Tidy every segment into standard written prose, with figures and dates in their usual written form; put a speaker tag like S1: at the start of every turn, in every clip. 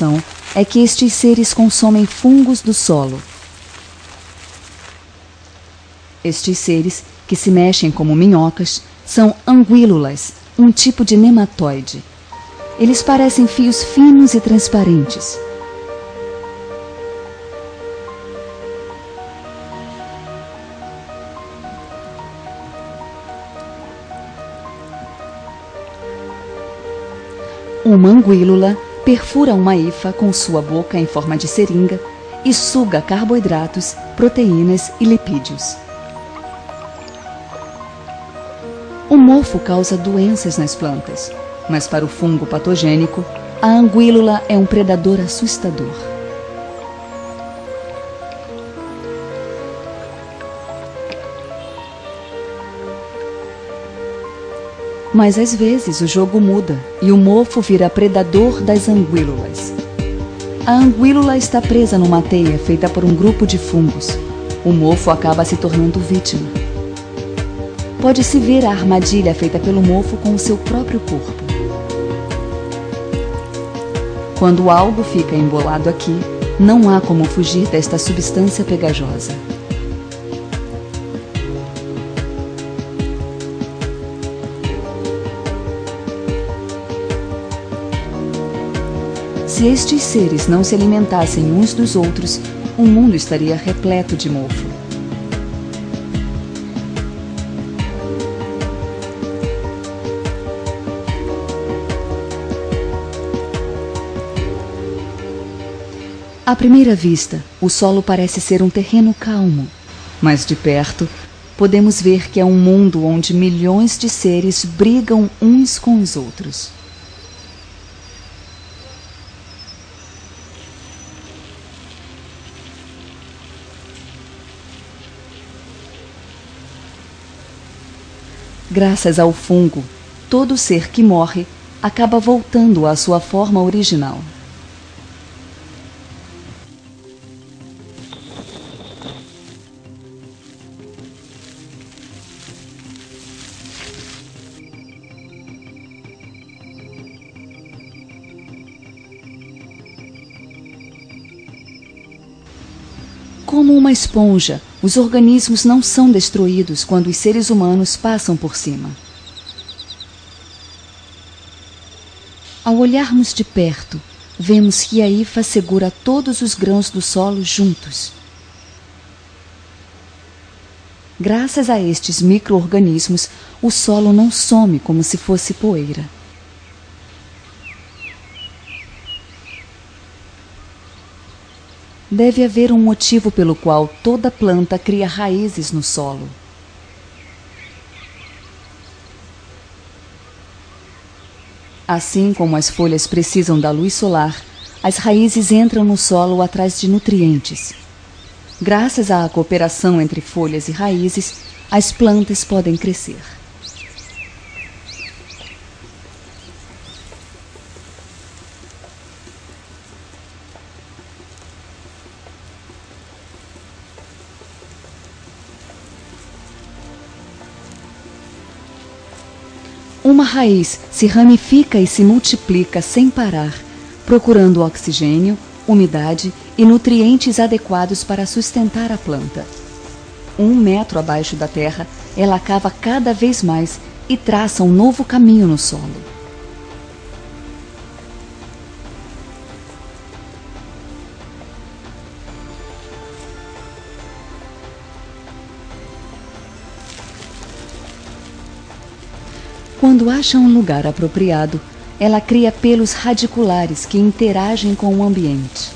S1: explicação é que estes seres consomem fungos do solo. Estes seres, que se mexem como minhocas, são anguílulas, um tipo de nematóide. Eles parecem fios finos e transparentes. Uma anguílula perfura uma hifa com sua boca em forma de seringa e suga carboidratos, proteínas e lipídios. O mofo causa doenças nas plantas, mas para o fungo patogênico, a anguílula é um predador assustador. Mas às vezes o jogo muda e o mofo vira predador das anguílulas. A anguílula está presa numa teia feita por um grupo de fungos. O mofo acaba se tornando vítima. Pode-se ver a armadilha feita pelo mofo com o seu próprio corpo. Quando algo fica embolado aqui, não há como fugir desta substância pegajosa. Se estes seres não se alimentassem uns dos outros, o mundo estaria repleto de mofo. À primeira vista, o solo parece ser um terreno calmo, mas de perto podemos ver que é um mundo onde milhões de seres brigam uns com os outros. Graças ao fungo, todo ser que morre acaba voltando à sua forma original. Como uma esponja, os organismos não são destruídos quando os seres humanos passam por cima. Ao olharmos de perto, vemos que a hifa segura todos os grãos do solo juntos. Graças a estes micro-organismos, o solo não some como se fosse poeira. Deve haver um motivo pelo qual toda planta cria raízes no solo. Assim como as folhas precisam da luz solar, as raízes entram no solo atrás de nutrientes. Graças à cooperação entre folhas e raízes, as plantas podem crescer. Uma raiz se ramifica e se multiplica sem parar, procurando oxigênio, umidade e nutrientes adequados para sustentar a planta. 1 metro abaixo da terra, ela cava cada vez mais e traça um novo caminho no solo. Quando acha um lugar apropriado, ela cria pelos radiculares que interagem com o ambiente.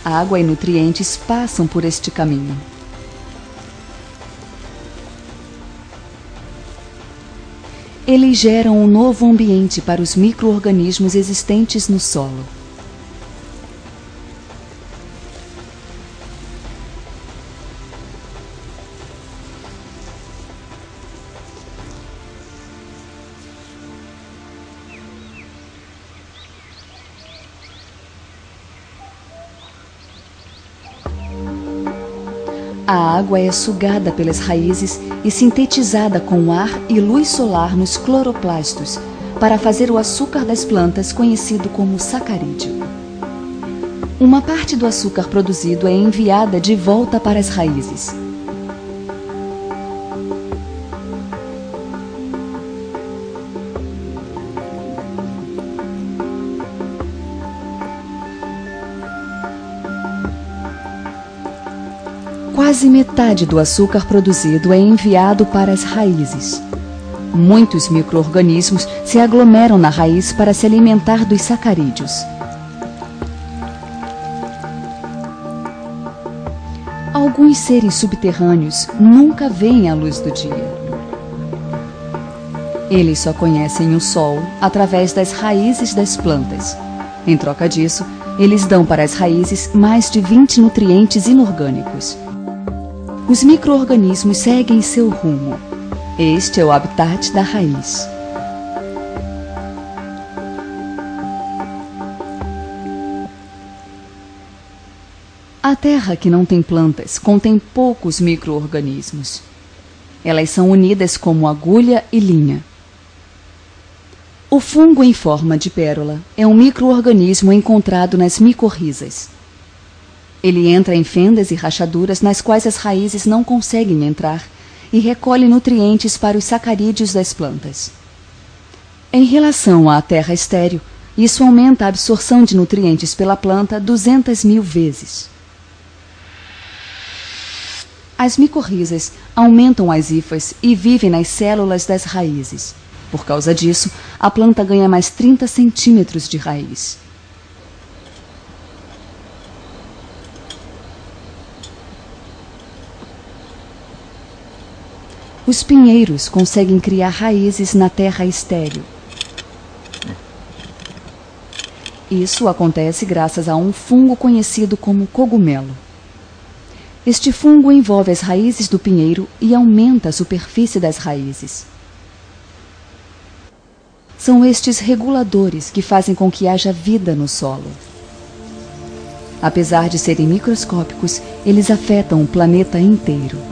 S1: Água e nutrientes passam por este caminho. Eles geram um novo ambiente para os micro-organismos existentes no solo. A água é sugada pelas raízes e sintetizada com ar e luz solar nos cloroplastos para fazer o açúcar das plantas conhecido como sacarídeo. Uma parte do açúcar produzido é enviada de volta para as raízes. Quase metade do açúcar produzido é enviado para as raízes. Muitos micro-organismos se aglomeram na raiz para se alimentar dos sacarídeos. Alguns seres subterrâneos nunca veem a luz do dia. Eles só conhecem o sol através das raízes das plantas. Em troca disso, eles dão para as raízes mais de 20 nutrientes inorgânicos. Os micro-organismos seguem seu rumo. Este é o habitat da raiz. A terra que não tem plantas contém poucos micro-organismos. Elas são unidas como agulha e linha. O fungo em forma de pérola é um micro-organismo encontrado nas micorrizas. Ele entra em fendas e rachaduras nas quais as raízes não conseguem entrar e recolhe nutrientes para os sacarídeos das plantas. Em relação à terra estéril, isso aumenta a absorção de nutrientes pela planta 200.000 vezes. As micorrizas aumentam as hifas e vivem nas células das raízes. Por causa disso, a planta ganha mais 30 centímetros de raiz. Os pinheiros conseguem criar raízes na terra estéril. Isso acontece graças a um fungo conhecido como cogumelo. Este fungo envolve as raízes do pinheiro e aumenta a superfície das raízes. São estes reguladores que fazem com que haja vida no solo. Apesar de serem microscópicos, eles afetam o planeta inteiro.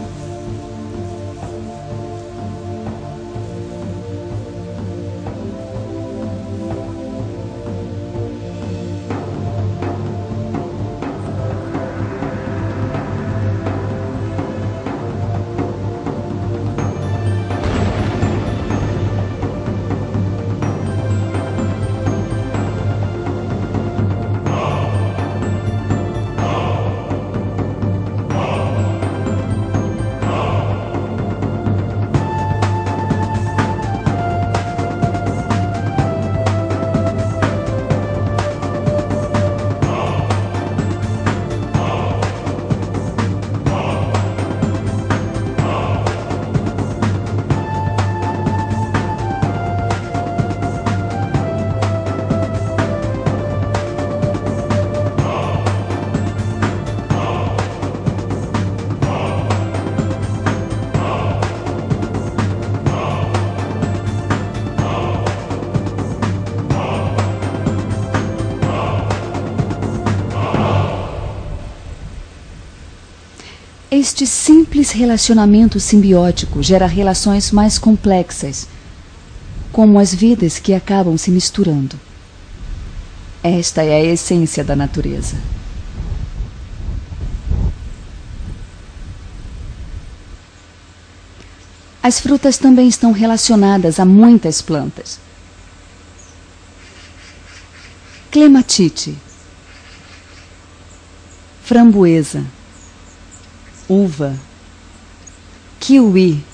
S1: Este simples relacionamento simbiótico gera relações mais complexas, como as vidas que acabam se misturando. Esta é a essência da natureza. As frutas também estão relacionadas a muitas plantas. Clematite, framboesa, uva, kiwi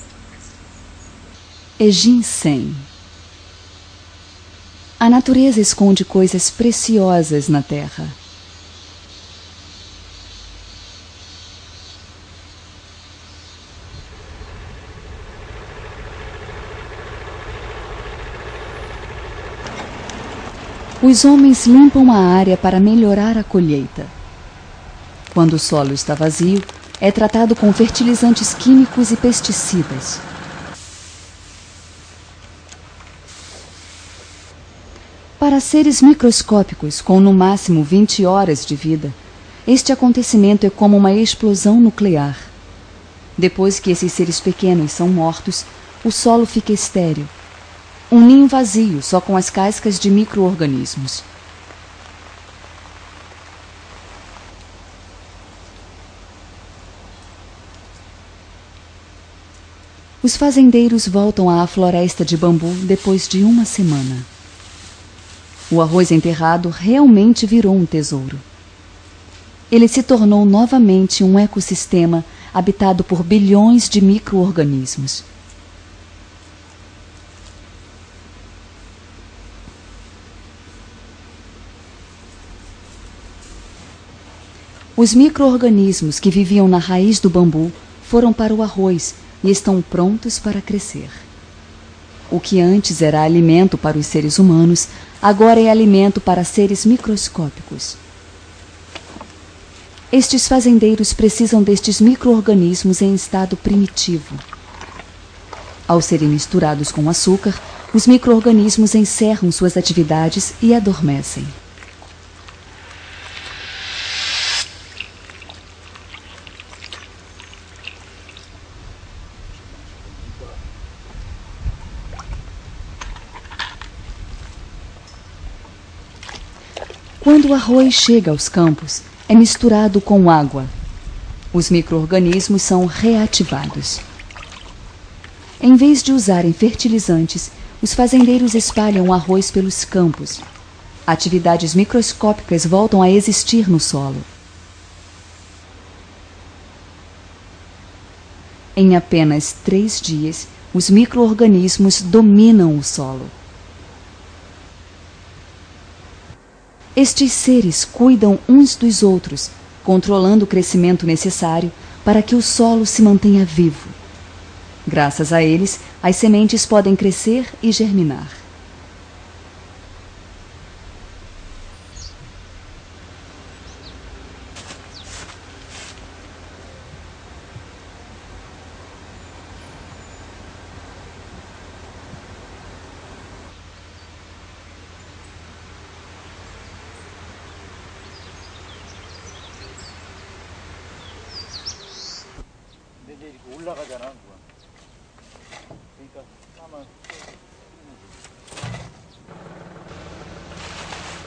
S1: e ginseng. A natureza esconde coisas preciosas na terra. Os homens limpam a área para melhorar a colheita. Quando o solo está vazio, é tratado com fertilizantes químicos e pesticidas. Para seres microscópicos com no máximo 20 horas de vida, este acontecimento é como uma explosão nuclear. Depois que esses seres pequenos são mortos, o solo fica estéril. Um ninho vazio, só com as cascas de micro-organismos. Os fazendeiros voltam à floresta de bambu depois de uma semana. O arroz enterrado realmente virou um tesouro. Ele se tornou novamente um ecossistema habitado por bilhões de micro-organismos. Os micro-organismos que viviam na raiz do bambu foram para o arroz e estão prontos para crescer. O que antes era alimento para os seres humanos, agora é alimento para seres microscópicos. Estes fazendeiros precisam destes micro-organismos em estado primitivo. Ao serem misturados com açúcar, os micro-organismos encerram suas atividades e adormecem. Quando o arroz chega aos campos, é misturado com água. Os micro-organismos são reativados. Em vez de usarem fertilizantes, os fazendeiros espalham o arroz pelos campos. Atividades microscópicas voltam a existir no solo. Em apenas 3 dias, os micro-organismos dominam o solo. Estes seres cuidam uns dos outros, controlando o crescimento necessário para que o solo se mantenha vivo. Graças a eles, as sementes podem crescer e germinar.
S2: 올라가잖아, 그거. 그러니까 까만.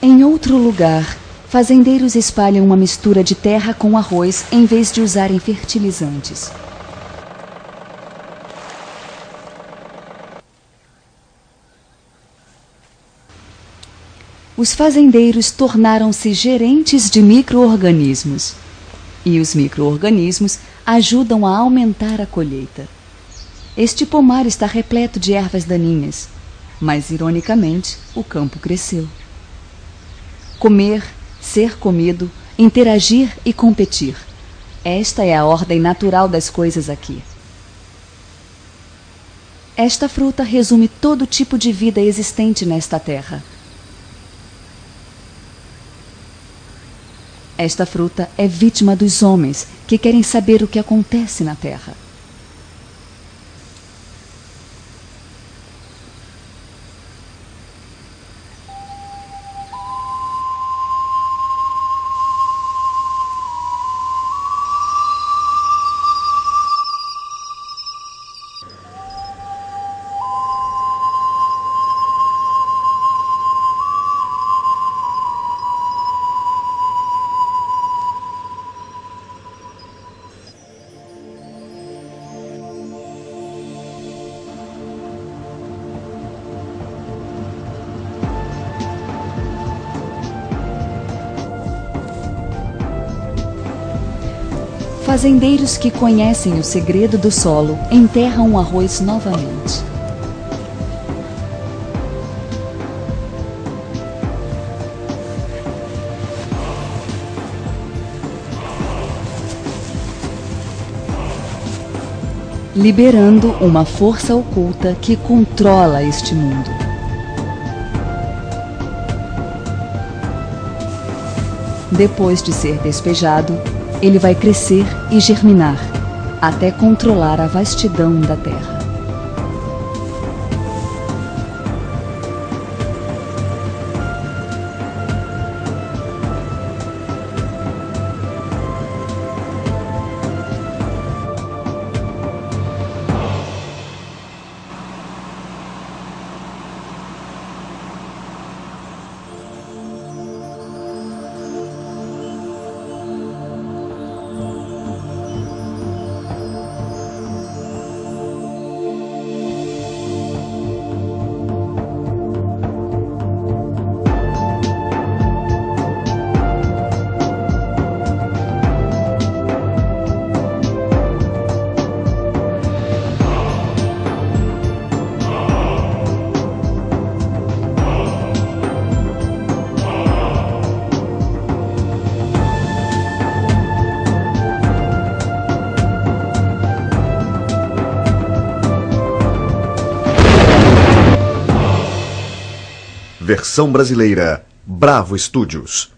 S1: Em outro lugar, fazendeiros espalham uma mistura de terra com arroz em vez de usarem fertilizantes. Os fazendeiros tornaram-se gerentes de micro-organismos. E os micro-organismos ajudam a aumentar a colheita. Este pomar está repleto de ervas daninhas, mas, ironicamente, o campo cresceu. Comer, ser comido, interagir e competir. Esta é a ordem natural das coisas aqui. Esta fruta resume todo tipo de vida existente nesta terra. Esta fruta é vítima dos homens que querem saber o que acontece na terra. Fazendeiros que conhecem o segredo do solo enterram o arroz novamente. Liberando uma força oculta que controla este mundo. Depois de ser despejado, ele vai crescer e germinar, até controlar a vastidão da terra.
S3: Versão brasileira, Bravo Studios.